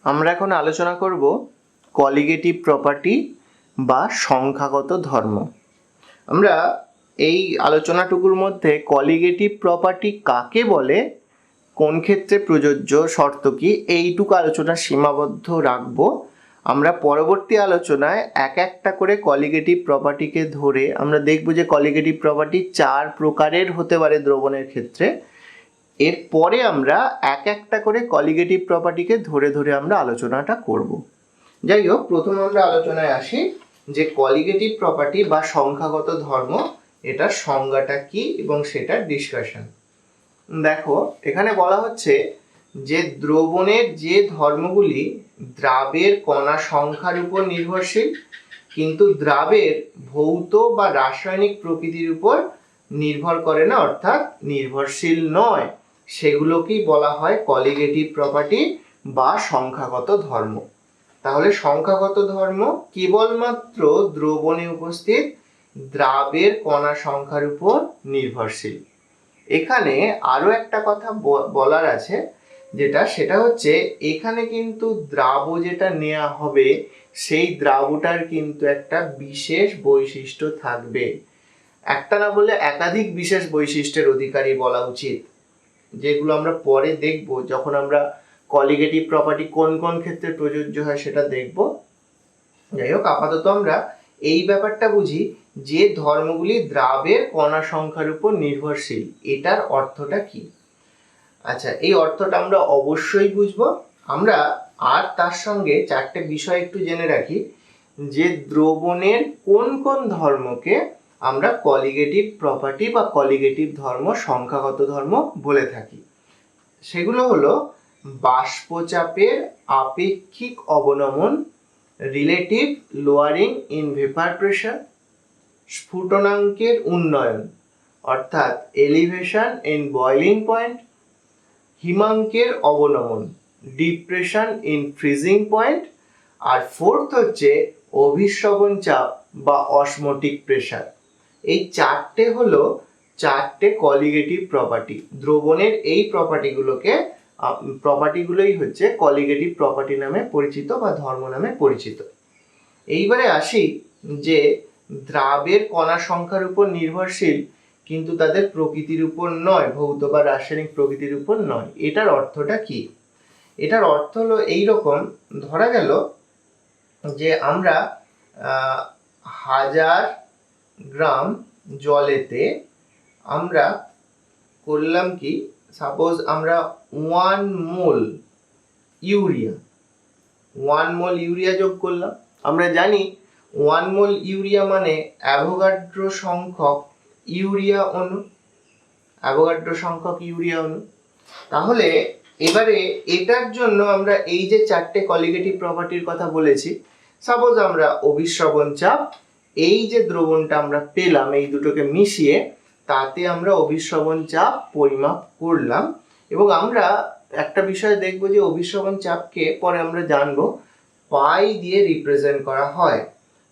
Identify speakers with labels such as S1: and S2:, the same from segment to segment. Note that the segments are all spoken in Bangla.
S1: আমরা এখন আলোচনা করব কলিগেটিভ প্রপার্টি বা সংখ্যাগত ধর্ম। আমরা এই আলোচনাটুকুর মধ্যে কলিগেটিভ প্রপার্টি কাকে বলে, কোন ক্ষেত্রে প্রযোজ্য, শর্ত কি, এইটুকু আলোচনা সীমাবদ্ধ রাখবো। আমরা পরবর্তী আলোচনায় এক একটা করে কলিগেটিভ প্রপার্টিকে ধরে আমরা দেখব যে কলিগেটিভ প্রপার্টি 4 প্রকারের হতে পারে দ্রবণের ক্ষেত্রে। এরপরে আমরা এক একটা করে কলিগেটিভ প্রপার্টিকে ধরে ধরে আমরা আলোচনাটা করব। যাই হোক, প্রথম আমরা আলোচনায় আসি যে কলিগেটিভ প্রপার্টি বা সংখ্যাগত ধর্ম, এটার সংজ্ঞাটা কি এবং সেটার ডিসকাশন। দেখো, এখানে বলা হচ্ছে যে দ্রবণের যে ধর্মগুলি দ্রাবের কণা সংখ্যার উপর নির্ভরশীল কিন্তু দ্রাবের ভৌত বা রাসায়নিক প্রকৃতির উপর নির্ভর করে না, অর্থাৎ নির্ভরশীল নয়, সেগুলোকেই বলা হয় কলিগেটিভ প্রপার্টি বা সংখ্যাগত ধর্ম। তাহলে সংখ্যাগত ধর্ম কেবলমাত্র দ্রবণে উপস্থিত দ্রাবের কণা সংখ্যার উপর নির্ভরশীল। এখানে আরো একটা কথা বলার আছে, সেটা হচ্ছে এখানে কিন্তু দ্রাব যেটা নেওয়া হবে সেই দ্রাবটার কিন্তু একটা বিশেষ বৈশিষ্ট্য থাকবে, একটা না বলে একাধিক বিশেষ বৈশিষ্ট্যের অধিকারী বলা উচিত, যেগুলো আমরা পরে দেখব যখন আমরা কলিগেটিভ প্রপার্টি কোন কোন ক্ষেত্রে প্রযোজ্য হয় সেটা দেখব। যাই হোক, আপাতত আমরা এই ব্যাপারটা বুঝি যে ধর্মগুলি দ্রাবের কণা সংখ্যার উপর নির্ভরশীল, এটার অর্থটা কি। আচ্ছা, এই অর্থটা আমরা অবশ্যই বুঝবো। আমরা আর তার সঙ্গে 4টে বিষয় একটু জেনে রাখি যে দ্রবণের কোন কোন ধর্মকে আমরা কলিগেটিভ প্রপার্টি বা কলিগেটিভ ধর্ম, সংখ্যাগত ধর্ম বলে থাকি। সেগুলো হলো বাষ্পচাপের আপেক্ষিক অবনমন, relative lowering in vapour pressure, স্ফুটনাঙ্কের উন্নয়ন অর্থাৎ এলিভেশন ইন বয়লিং পয়েন্ট, হিমাঙ্কের অবনমন ডিপ্রেশন ইন ফ্রিজিং পয়েন্ট, আর ফোর্থ হচ্ছে অভিস্রবণ চাপ বা অসমোটিক প্রেশার। এই 4টে হলো 4টে কলিগেটিভ প্রপার্টি। দ্রবণের এই প্রপার্টিগুলোই হচ্ছে কলিগেটিভ প্রপার্টি নামে পরিচিত বা ধর্ম নামে পরিচিত। এইবারে আসি যে দ্রাবের কণা সংখ্যার উপর নির্ভরশীল কিন্তু তাদের প্রকৃতির উপর নয়, ভৌত বা রাসায়নিক প্রকৃতির উপর নয়, এটার অর্থটা কি? এটার অর্থ হলো এইরকম, ধরা গেল যে আমরা 1000 গ্রাম জলেতে আমরা করলাম কি, সাপোজ আমরা 1 মোল ইউরিয়া যোগ করলাম। আমরা জানি 1 মোল ইউরিয়া মানে অ্যাভোগাড্রো সংখ্যক ইউরিয়া অণু। তাহলে এবারে এটার জন্য আমরা এই যে 4টে কলিগেটিভ প্রপার্টির কথা বলেছি, সাপোজ আমরা অভিস্রবণ চাপ, এই যে দ্রবণটা আমরা পেলাম এই দুটোকে মিশিয়ে, তাতে আমরা অভিস্রবণ চাপ পরিমাপ করলাম। এবং আমরা একটা বিষয় দেখব যে অভিস্রবণ চাপকে পরে আমরা জানবো পাই দিয়ে রিপ্রেজেন্ট করা হয়।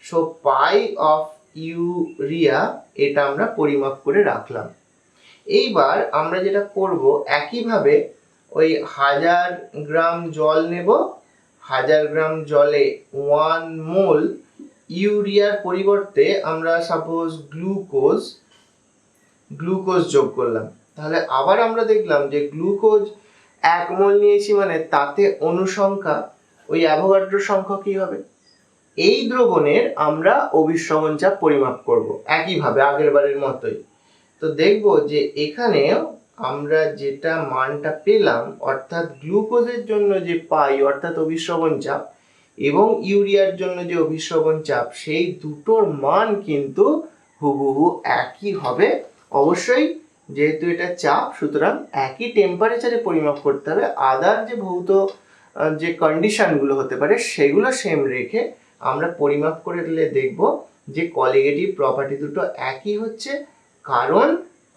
S1: সো পাই অফ ইউরিয়া এটা আমরা পরিমাপ করে রাখলাম। এইবার আমরা যেটা করব, একইভাবে ওই 1000 গ্রাম জল নেব, 1000 গ্রাম জলে 1 মোল ইউরিয়ার পরিবর্তে আমরা সাপোজ গ্লুকোজ যোগ করলাম। তাহলে আবার আমরা দেখলাম যে গ্লুকোজ 1 মোল নিয়েছি মানে তাতে অনুসংখ্যা ওই অ্যাভোগাড্রো সংখ্যা কি হবে। এই দ্রবণের আমরা অভিস্রবণ চাপ পরিমাপ করব একইভাবে আগের বারের মতোই। তো দেখব যে এখানে আমরা যেটা মানটা পেলাম, অর্থাৎ গ্লুকোজের জন্য যে পাই অর্থাৎ অভিস্রবণ চাপ এবং ইউরিয়ার জন্য যে অভিস্রবণ চাপ, সেই দুটোর মান কিন্তু হুবহু একই হবে। অবশ্যই যেহেতু এটা চাপ, সুতরাং একই টেম্পারেচারে পরিমাপ করতে হবে। আদার যে ভৌত যে কন্ডিশনগুলো হতে পারে সেগুলো সেম রেখে আমরা পরিমাপ করলে দেখব যে কলিগেটিভ প্রপার্টি দুটো একই হচ্ছে, কারণ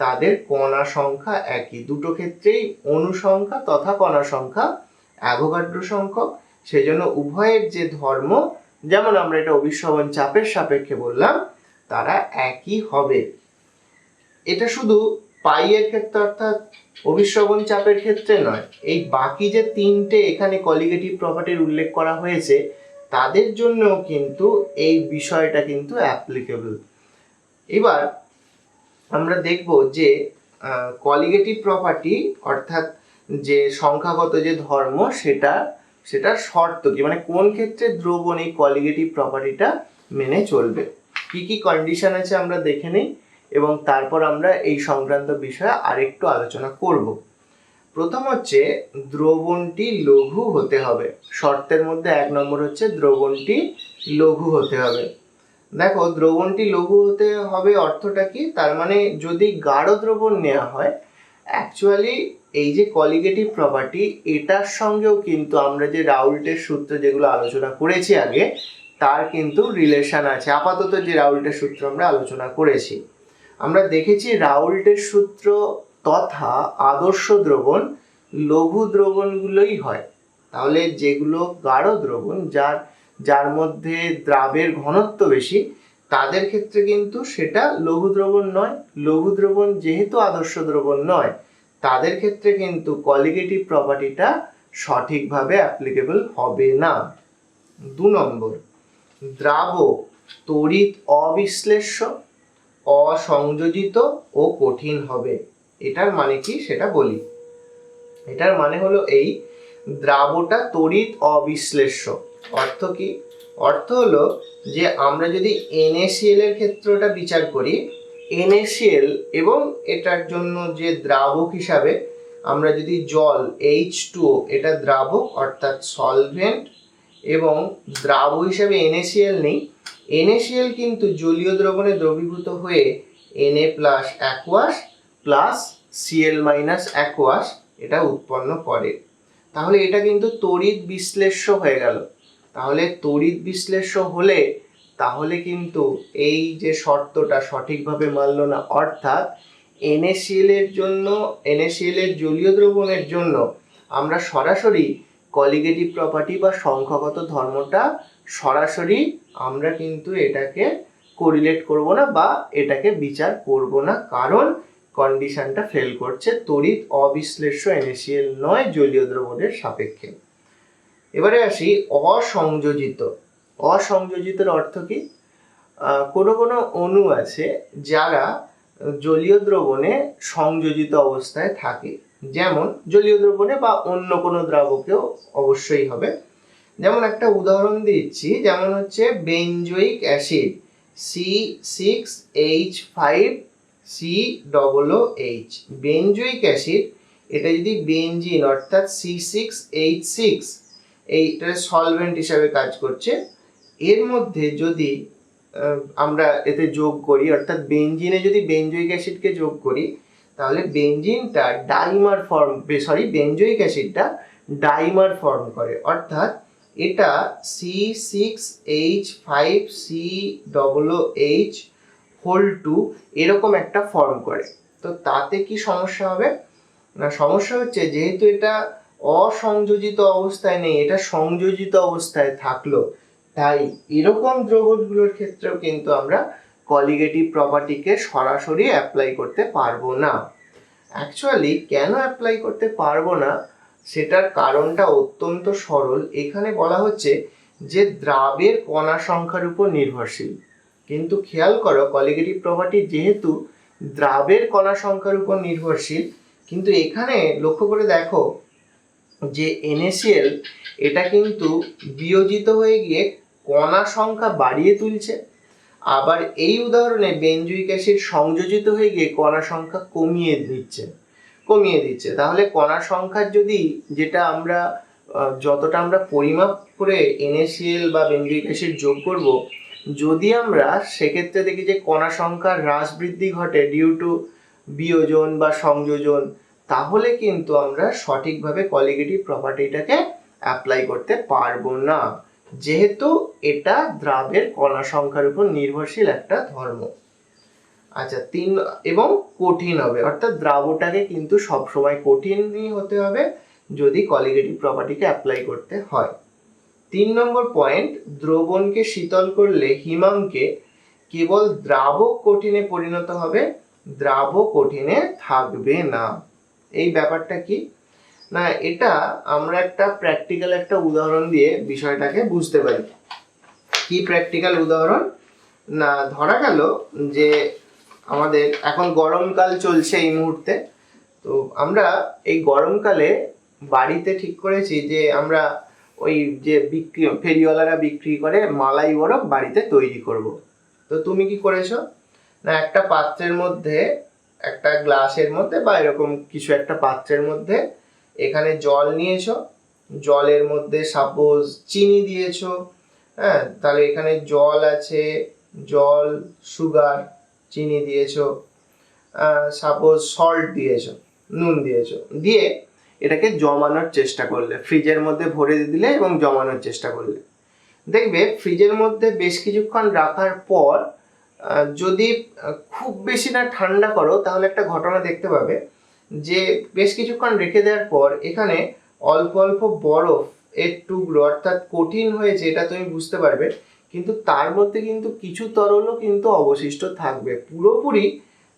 S1: তাদের কণা সংখ্যা একই। দুটো ক্ষেত্রেই অনুসংখ্যা তথা কণা সংখ্যা অ্যাভোগাড্রো সংখ্যক, সেজন্য উভয়ের যে ধর্ম, যেমন আমরা এটা অভিস্রবণ চাপের সাপেক্ষে বললাম, তারা একই হবে। এটা শুধু পাই এর ক্ষেত্রে অর্থাৎ অভিস্রবণ চাপের ক্ষেত্রে নয়, এই বাকি যে তিনটে এখানে কলিগেটিভ প্রপার্টির উল্লেখ করা হয়েছে তাদের জন্যও কিন্তু এই বিষয়টা কিন্তু অ্যাপ্লিকেবল। এবার আমরা দেখব যে কলিগেটিভ প্রপার্টি অর্থাৎ যে সংখ্যাগত যে ধর্ম সেটার শর্ত কি, মানে কোন ক্ষেত্রে দ্রবণ এই কলিগেটিভ প্রপার্টিটা মেনে চলবে, কি কি কন্ডিশন আছে আমরা দেখে নিই এবং তারপর আমরা এই সংক্রান্ত বিষয়ে আরেকটু আলোচনা করব। প্রথম হচ্ছে দ্রবণটি লঘু হতে হবে। শর্তের মধ্যে 1 নম্বর হচ্ছে দ্রবণটি লঘু হতে হবে। দেখো দ্রবণটি লঘু হতে হবে অর্থটা কি, তার মানে যদি গাঢ় দ্রবণ নেওয়া হয়, অ্যাকচুয়ালি এই যে কলিগেটিভ প্রপার্টি এটার সঙ্গেও কিন্তু আমরা যে রাউল্টের সূত্র যেগুলো আলোচনা করেছি আগে তার কিন্তু রিলেশন আছে। আপাতত যে রাউল্টের সূত্র আমরা আলোচনা করেছি, আমরা দেখেছি রাউল্টের সূত্র তথা আদর্শ দ্রবণ লঘু দ্রবণগুলোই হয়। তাহলে যেগুলো গাঢ় দ্রবণ যার মধ্যে দ্রাবের ঘনত্ব বেশি তাদের ক্ষেত্রে কিন্তু সেটা লঘু দ্রবণ নয়। লঘু দ্রবণ যেহেতু আদর্শ দ্রবণ নয় তাদের ক্ষেত্রে কিন্তু কলিগেটিভ প্রপার্টিটা সঠিকভাবে অ্যাপ্লিকেবল হবে না। 2 নম্বর, দ্রাবক তড়িৎ অবিশ্লেষ্য, অসংযোজিত ও কঠিন হবে। এটার মানে কি সেটা বলি। এটার মানে হলো এই দ্রাবটা তড়িৎ অবিশ্লেষ্য। অর্থ কি? অর্থ হলো যে আমরা যদি NaCl এর ক্ষেত্রটা বিচার করি, NaCl এবং এটার জন্য যে দ্রাবক হিসাবে আমরা যদি জল H2O এটা দ্রাবক অর্থাৎ সলভেন্ট এবং দ্রাবক হিসাবে NaCl নেই, NaCl কিন্তু জলীয় দ্রবণে দ্রবীভূত হয়ে Na plus aqueous plus Cl minus aqueous এটা উৎপন্ন করে। তাহলে এটা কিন্তু তড়িৎ বিশ্লেষ্য হয়ে গেল। তাহলে তড়িৎ বিশ্লেষ্য হলে তাহলে কিন্তু এই যে শর্তটা সঠিকভাবে মানল না, অর্থাৎ NaCl এর জন্য NaCl এর জলীয় দ্রবণের জন্য আমরা সরাসরি কলিগেটিভ প্রপার্টি বা সংখ্যাগত ধর্মটা সরাসরি আমরা কিন্তু এটাকে কোরিলেট করব না বা এটাকে বিচার করব না, কারণ কন্ডিশনটা ফেল করছে, তড়িৎ অবিশ্লেষ্য NaCl নয় জলীয় দ্রবণের সাপেক্ষে। এবারে আসি অসংযোজিত। অসংযোজিতের অর্থ কি? কোনো কোনো অণু আছে যারা জলীয় দ্রবণে সংযোজিত অবস্থায় থাকে, যেমন জলীয় দ্রবণে বা অন্য কোনো দ্রাবকেও অবশ্যই হবে। যেমন একটা উদাহরণ দিচ্ছি, যেমন হচ্ছে benzoic acid C6H5COOH। Benzoic acid এটা যদি বেনজিন অর্থাৎ C6H6 এইটা সলভেন্ট হিসাবে কাজ করছে, এর মধ্যে যদি আমরা এতে যোগ করি অর্থাৎ বেনজিনে যদি বেনজোয়িক অ্যাসিডকে যোগ করি তাহলে বেনজিনটা dimer form benzoic অ্যাসিডটা dimer form করে, অর্থাৎ এটা C6H5COOH2 এরকম একটা ফর্ম করে। তো তাতে কি সমস্যা হবে না? সমস্যা হচ্ছে যেহেতু এটা অসংযোজিত অবস্থায় নেই, এটা সংযোজিত অবস্থায় থাকলো, তাই এরকম দ্রবণগুলোর ক্ষেত্রেও কিন্তু আমরা কলিগেটিভ প্রপার্টিকে সরাসরি অ্যাপ্লাই করতে পারবো না। অ্যাকচুয়ালি কেন অ্যাপ্লাই করতে পারবো না সেটার কারণটা অত্যন্ত সরল। এখানে বলা হচ্ছে যে দ্রাবের কণা সংখ্যার উপর নির্ভরশীল, কিন্তু খেয়াল করো কলিগেটিভ প্রপার্টি যেহেতু দ্রাবের কণা সংখ্যার উপর নির্ভরশীল, কিন্তু এখানে লক্ষ্য করে দেখো যে NaCl এটা কিন্তু বিয়োজিত হয়ে গিয়ে কণা সংখ্যা বাড়িয়ে তুলছে, আবার এই উদাহরণে বেনজোয়িক অ্যাসিড সংযোজিত হয়ে গিয়ে কণা সংখ্যা কমিয়ে দিচ্ছে। তাহলে কণা সংখ্যার যদি যেটা আমরা যতটা আমরা পরিমাপ করে NaCl বা বেনজোয়িক অ্যাসিড যোগ করব, যদি আমরা সেক্ষেত্রে দেখি যে কণা সংখ্যার হ্রাস বৃদ্ধি ঘটে ডিউ টু বিয়োজন বা সংযোজন, তাহলে কিন্তু আমরা সঠিকভাবে কলিগেটিভ প্রপার্টিটাকে অ্যাপ্লাই করতে পারবো না, যেহেতু এটা দ্রাবের কণা সংখ্যার উপর নির্ভরশীল একটা ধর্ম। আচ্ছা, 3 এবং কঠিন হবে, অর্থাৎ দ্রাবটাকে কিন্তু সবসময় কঠিনই হতে হবে যদি কলিগেটিভ প্রপার্টিকে অ্যাপ্লাই করতে হয়। 3 নম্বর পয়েন্ট, দ্রবণকে শীতল করলে হিমাঙ্কে কেবল দ্রাবক কঠিনে পরিণত হবে দ্রাব কঠিনে থাকবে না। এই ব্যাপারটা কি না, এটা আমরা একটা প্র্যাকটিক্যাল একটা উদাহরণ দিয়ে বিষয়টাকে বুঝতে পারি। কি প্র্যাকটিক্যাল উদাহরণ না, ধরা গেল যে আমাদের এখন গরমকাল চলছে এই মুহূর্তে, তো আমরা এই গরমকালে বাড়িতে ঠিক করেছি যে আমরা ওই যে ফেরিওয়ালারা বিক্রি করে মালাই বরফ বাড়িতে তৈরি করব। তো তুমি কি করেছো না, একটা পাত্রের মধ্যে, একটা গ্লাসের মধ্যে বা এরকম কিছু একটা পাত্রের মধ্যে এখানে জল নিয়েছো, জলের মধ্যে সাপোজ চিনি দিয়েছো। হ্যাঁ, তাহলে এখানে জল আছে, জল, সুগার, চিনি দিয়েছো, সাপোজ সল্ট দিয়েছো, নুন দিয়েছো, দিয়ে এটাকে জমানোর চেষ্টা করলে, ফ্রিজের মধ্যে ভরে দিলে এবং জমানোর চেষ্টা করলে, দেখবে ফ্রিজের মধ্যে বেশ কিছুক্ষণ রাখার পর যদি খুব বেশি না ঠান্ডা করো, তাহলে একটা ঘটনা দেখতে পাবে যে বেশ কিছুক্ষণ রেখে দেওয়ার পর এখানে অল্প অল্প বরফ এর টুকরো অর্থাৎ কঠিন হয়েছে এটা তুমি বুঝতে পারবে, কিন্তু তার মধ্যে কিন্তু কিছু তরলও কিন্তু অবশিষ্ট থাকবে, পুরোপুরি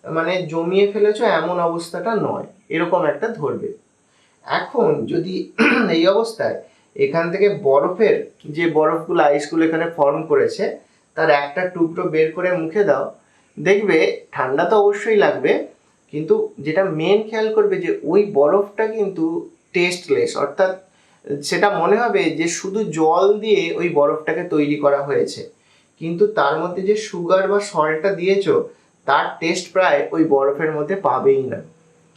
S1: মানে জমিয়ে ফেলেছো এমন অবস্থাটা নয়, এরকম একটা ধরবে। এখন যদি এই অবস্থায় এখান থেকে বরফের যে বরফগুলো আইসগুলো এখানে ফর্ম করেছে তার একটা টুকরো বের করে মুখে দাও, দেখবে ঠান্ডা তো অবশ্যই লাগবে, কিন্তু যেটা মেন খেয়াল করবে যে ওই বরফটা কিন্তু টেস্টলেস, অর্থাৎ সেটা মনে হবে যে শুধু জল দিয়ে ওই বরফটাকে তৈরি করা হয়েছে, কিন্তু তার মধ্যে যে সুগার বা সল্টটা দিয়েছো তার টেস্ট প্রায় ওই বরফের মধ্যে পাবেই না।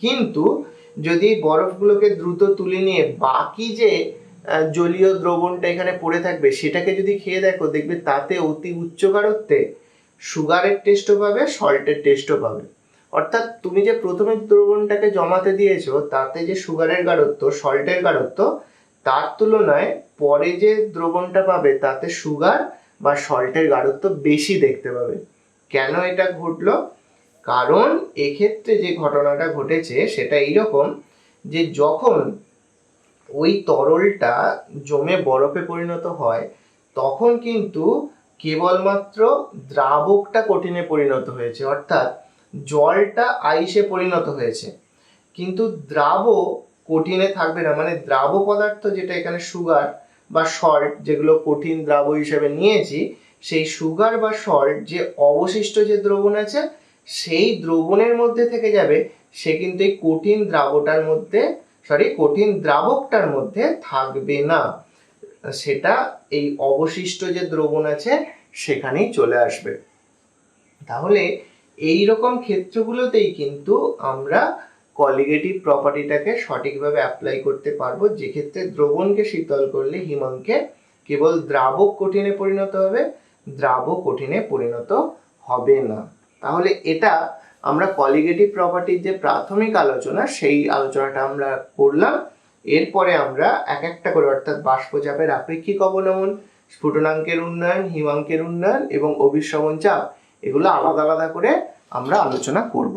S1: কিন্তু যদি বরফগুলোকে দ্রুত তুলে নিয়ে বাকি যে জলীয় দ্রবণটা এখানে পড়ে থাকবে সেটাকে যদি খেয়ে দেখো, দেখবে তাতে অতি উচ্চ গাঢ়ত্বে সুগারের টেস্টও পাবে, সল্টের টেস্টও পাবে। অর্থাৎ তুমি যে প্রথমে দ্রবণটাকে জমাতে দিয়েছো তাতে যে সুগারের গাঢ়ত্ব, সল্টের গাঢ়ত্ব, তার তুলনায় পরে যে দ্রবণটা পাবে তাতে সুগার বা সল্টের গাঢ়ত্ব বেশি দেখতে পাবে। কেন এটা ঘটলো? কারণ এক্ষেত্রে যে ঘটনাটা ঘটেছে সেটা এইরকম যে যখন ওই তরলটা জমে বরফে পরিণত হয় তখন কিন্তু কেবলমাত্র দ্রাবকটা কঠিনে পরিণত হয়েছে, অর্থাৎ জলটা আইসে পরিণত হয়েছে, কিন্তু দ্রাব কঠিনে থাকবে না। মানে দ্রাব পদার্থ যেটা এখানে সুগার বা সল্ট যেগুলো কঠিন দ্রাব হিসেবে নিয়েছি, সেই সুগার বা সল্ট যে অবশিষ্ট যে দ্রবণ আছে সেই দ্রবণের মধ্যে থেকে যাবে, সে কিন্তু এই কঠিন দ্রাবকটার মধ্যে থাকবে না, সেটা এই অবশিষ্ট যে দ্রবণ আছে সেখানেই চলে আসবে। তাহলে এই রকম ক্ষেত্রগুলোতেই কিন্তু আমরা কলিগেটিভ প্রপার্টিটাকে সঠিকভাবে অ্যাপ্লাই করতে পারবো, যে ক্ষেত্রে দ্রবণকে শীতল করলে হিমাঙ্কে কেবল দ্রাবক কঠিনে পরিণত হবে, দ্রাবক কঠিনে পরিণত হবে না। তাহলে এটা আমরা কলিগেটিভ প্রপার্টির যে প্রাথমিক আলোচনা সেই আলোচনাটা আমরা করলাম। এরপরে আমরা এক একটা করে, অর্থাৎ বাষ্পচাপের আপেক্ষিক অবনমন, স্ফুটনাঙ্কের উন্নয়ন, হিমাঙ্কের উন্নয়ন এবং অভিস্রবণ চাপ, এগুলো আলাদা আলাদা করে আমরা আলোচনা করব।